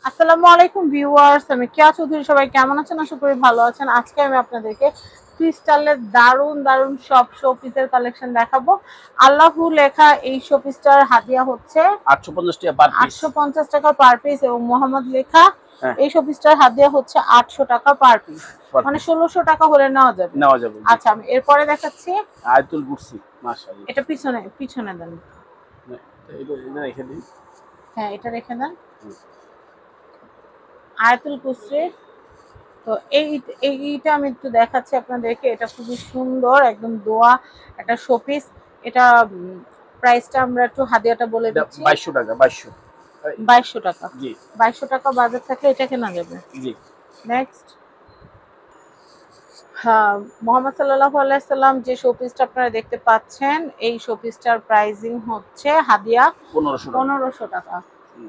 আসসালামু আলাইকুম ভিউয়ার্স, আমি কেয়া চৌধুরী। সবাই কেমন আছেন? আশা করি ভালো আছেন। আজকে আমি আপনাদেরকে ক্রিস্টালের দারুন দারুন সব শোপিসের কালেকশন দেখাবো। আল্লাহু লেখা এই শোপিসটার হাদিয়া হচ্ছে 850 টাকা পার পিস। 850 টাকা পার পিস এবং মোহাম্মদ লেখা এই শোপিসটার হাদিয়া হচ্ছে 800 টাকা পার পিস, মানে 1600 টাকা হলে নেওয়া যাবে। আচ্ছা, আমি এরপরে দেখাচ্ছি আয়াতুল কুরসি। মাশাআল্লাহ, এটা পিছনে পিছনে দেন। এটা রেখে দিন। হ্যাঁ, এটা রেখে দেন। আয়াতুল কুরসি। তো এইটা আমি একটু দেখাচ্ছি আপনাদেরকে। এটা খুবই সুন্দর, একদম দোয়া একটা শোপিস। এটা প্রাইসটা আমরা একটু হাদিয়াটা বলে দিচ্ছি। 2200 টাকা। 2200 টাকা। জি, 2200 টাকা বাজেট থাকলে এটা কেনা যাবে। জি। নেক্সট, হ্যাঁ, মোহাম্মদ সাল্লাল্লাহু আলাইহি সাল্লাম যে শোপিসটা আপনারা দেখতে পাচ্ছেন, এই শোপিসটার প্রাইসিং হচ্ছে হাদিয়া 1500 টাকা।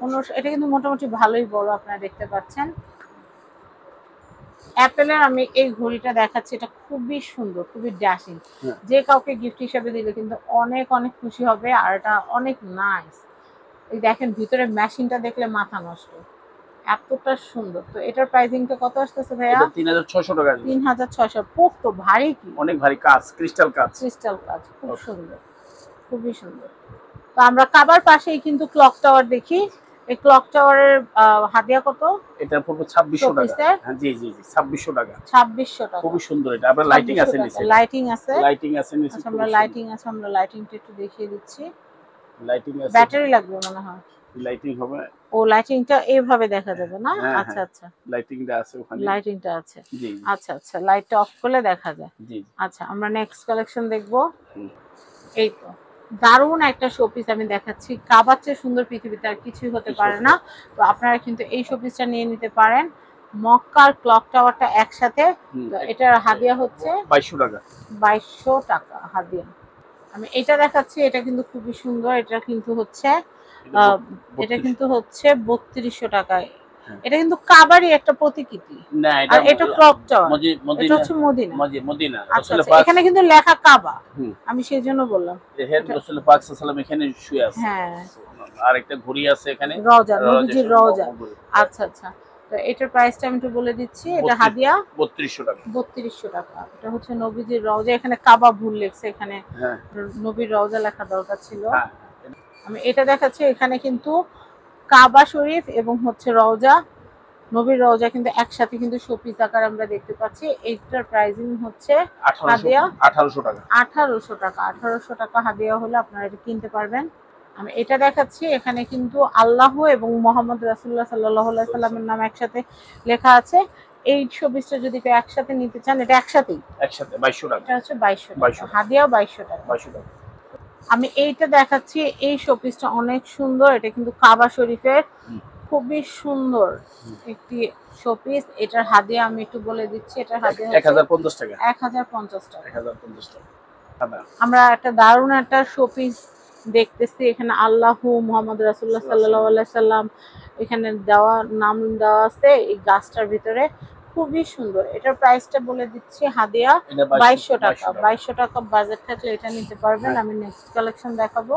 1500। এটা কিন্তু মোটামুটি ভালোই বড়, আপনারা দেখতে পাচ্ছেন। অ্যাপেলের আমি এই ঘড়িটা দেখাচ্ছি, এটা খুবই সুন্দর, খুবই ড্যাশিং। যে কাউকে গিফট হিসেবে দিলে কিন্তু অনেক অনেক খুশি হবে, আর এটা অনেক নাইস। এই দেখেন ভিতরে মেশিনটা দেখলে মাথা নষ্ট, এতটা সুন্দর। তো এটার প্রাইসিংটা কত আসতেছে ভাইয়া? এটা 3600 টাকা। 3600। পোক্ত ভারী, কি অনেক ভারী কাজ, ক্রিস্টাল কাজ। ক্রিস্টাল কাজ, খুব সুন্দর, খুবই সুন্দর। তো আমরা কাবার পাশেই কিন্তু ক্লক টাওয়ার দেখি। এই ক্লক টাওয়ারের হাদিয়া কত? এটা পড়বে 2600 টাকা। হ্যাঁ, জি জি জি, 2600 টাকা। 2600 টাকা। খুবই সুন্দর। এটা আবার লাইটিং আছে নিচে। লাইটিং আছে, লাইটিং আছে নিচে। আচ্ছা, আমরা লাইটিং আছে, আমরা লাইটিংটা একটু দেখিয়ে দিচ্ছি। লাইটিং আছে। ব্যাটারি লাগবে মনে হয়। লাইটিং হবে। ও, লাইটিংটা এইভাবে দেখা যাবে না? আচ্ছা আচ্ছা, লাইটিংটা আছে ওখানে। লাইটিংটা আছে। জি। আচ্ছা আচ্ছা, লাইটটা অফ করলে দেখা যায়। জি। আচ্ছা, আমরা নেক্সট কালেকশন দেখব। এই তো দারুণ একটা শোপিস আমি দেখাচ্ছি। কাবার চেয়ে সুন্দর পৃথিবীতে আর কিছুই হতে পারে না। তো আপনারা কিন্তু এই শোপিসটা নিয়ে নিতে পারেন। মক্কার ক্লক টাওয়ারটা একসাথে। তো এটার হাদিয়া হচ্ছে 2200 টাকা। 2200 টাকা হাদিয়া। আমি এটা দেখাচ্ছি, এটা কিন্তু খুবই সুন্দর। এটা কিন্তু হচ্ছে 3200 টাকায়। এটা কিন্তু কাবারই একটা প্রতীকী। না, এটা ক্লক টাওয়ার, এটা হচ্ছে মদিনা। মদিনা। আচ্ছা, এখানে কিন্তু লেখা কাবা, আমি সেই জন্য বললাম। দেখেন রাসূল পাক সাল্লাল্লাহু আলাইহি ওয়াসাল্লাম এখানে শুয়ে আছে। হ্যাঁ, আর একটা ঘড়ি আছে এখানে, রওজা, নবীজির রওজা। আচ্ছা আচ্ছা, তো এটার প্রাইসটা আমি একটু বলে দিচ্ছি। এটা হাদিয়া 3200 টাকা। 3200 টাকা। এটা হচ্ছে নবীজির রওজা। এখানে কাবা ভুল লেখছে, এখানে নবীর রওজা লেখা দরকার ছিল। আমি এটা দেখাচ্ছি, এখানে কিন্তু কাবা শরীফ এবং হচ্ছে রওজা, নবীর রওজা কিন্তু একসাথে কিন্তু শোপিস আকার আমরা দেখতে পাচ্ছি। এইটার প্রাইসিং হচ্ছে হাদিয়া 1800 টাকা। 1800 টাকা। 1800 টাকা হাদিয়া হলে আপনারা এটা কিনতে পারবেন। আমি এটা দেখাচ্ছি, এখানে কিন্তু আল্লাহ এবং মোহাম্মদ রাসূলুল্লাহ সাল্লাল্লাহু আলাইহি সাল্লামের নাম একসাথে লেখা আছে। এই শোপিসটা যদি কেউ একসাথে নিতে চান, এটা একসাথেই 2200 টাকা। এটা হচ্ছে 2200 টাকা, হাদিয়াও 2200 টাকা। 2200 টাকা। আমি এইটা দেখাচ্ছি, এই শোপিসটা অনেক সুন্দর। এটা কিন্তু কাবা শরীফের খুবই সুন্দর একটি শোপিস। এটার হাদিয়া আমি একটু বলে দিচ্ছি। এটার হাদিয়া 1050 টাকা। 1050 টাকা। 1050 টাকা। আমরা একটা দারুণ একটা শোপিস দেখতেছি। এখানে আল্লাহু মুহাম্মদ রাসূলুল্লাহ সাল্লাল্লাহু আলাইহি সাল্লাম এখানে দেওয়া, নাম দেওয়া আছে এই গাছটার ভিতরে, খুবই সুন্দর। এটার প্রাইসটা বলে দিচ্ছি, হাদিয়া 2200 টাকা। 2200 টাকা বাজেট থাকলে এটা নিতে পারবেন। আমি নেক্সট কালেকশন দেখাবো।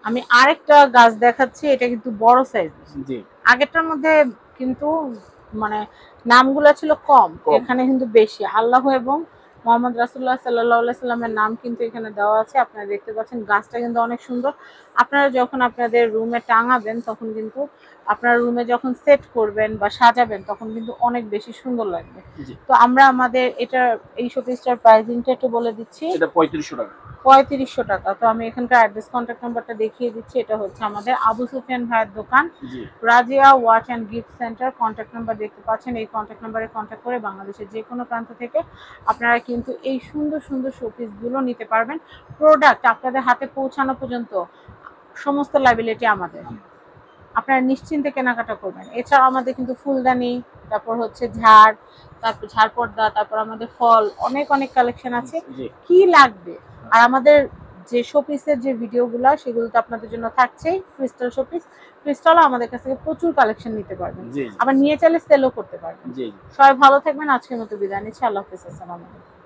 আমি আরেকটা গাছ দেখাচ্ছি, এটা কিন্তু বড় সাইজ। জি, আগেরটার মধ্যে কিন্তু মানে নামগুলো ছিল কম, এখানে কিন্তু বেশি। আল্লাহ এবং মোহাম্মদ রাসূলুল্লাহ সাল্লাল্লাহু আলাইহি সাল্লামের নাম কিন্তু এখানে দেওয়া আছে। আপনারা দেখতে পাচ্ছেন, গাছটা কিন্তু অনেক সুন্দর। আপনারা যখন আপনাদের রুমে টাঙাবেন, তখন কিন্তু আপনার রুমে যখন সেট করবেন বা সাজাবেন, তখন কিন্তু অনেক বেশি সুন্দর লাগবে। তো আমরা আমাদের এটা এই শোপিসটার প্রাইসিংটা একটু বলে দিচ্ছি। এটা 3500 টাকা। 3500 টাকা। তো আমি এখানকার অ্যাড্রেস, কন্ট্যাক্ট নাম্বারটা দেখিয়ে দিচ্ছি। এটা হচ্ছে আমাদের আবু সুফিয়ান ভাইয়ের দোকান, Razia watch and gift centre. Contact number দেখতে পাচ্ছেন। এই কন্ট্যাক্ট নাম্বারে কন্ট্যাক্ট করে বাংলাদেশের যে কোনো প্রান্ত থেকে আপনারা কিন্তু এই সুন্দর সুন্দর শোপিসগুলো নিতে পারবেন। প্রোডাক্ট আপনাদের হাতে পৌঁছানো পর্যন্ত সমস্ত লায়াবিলিটি আমাদের। আপনারা নিশ্চিন্তে কেনাকাটা করবেন। এছাড়াও আমাদের কিন্তু ফুলদানি, তারপর হচ্ছে ঝাড়, তারপর ঝাড় পর্দা, তারপর আমাদের ফল, অনেক অনেক কালেকশন আছে। কি লাগবে? আর আমাদের যে শোপিসের যে ভিডিওগুলো, সেগুলো তো আপনাদের জন্য থাকছেই। ক্রিস্টাল শোপিস, ক্রিস্টালও আমাদের কাছ থেকে প্রচুর কালেকশন নিতে পারবেন, আবার নিয়ে চাইলে সেলও করতে পারবেন। সবাই ভালো থাকবেন। আজকের মতো বিদায় নিচ্ছি। আল্লাহ হাফেজ। আসসালামু আলাইকুম।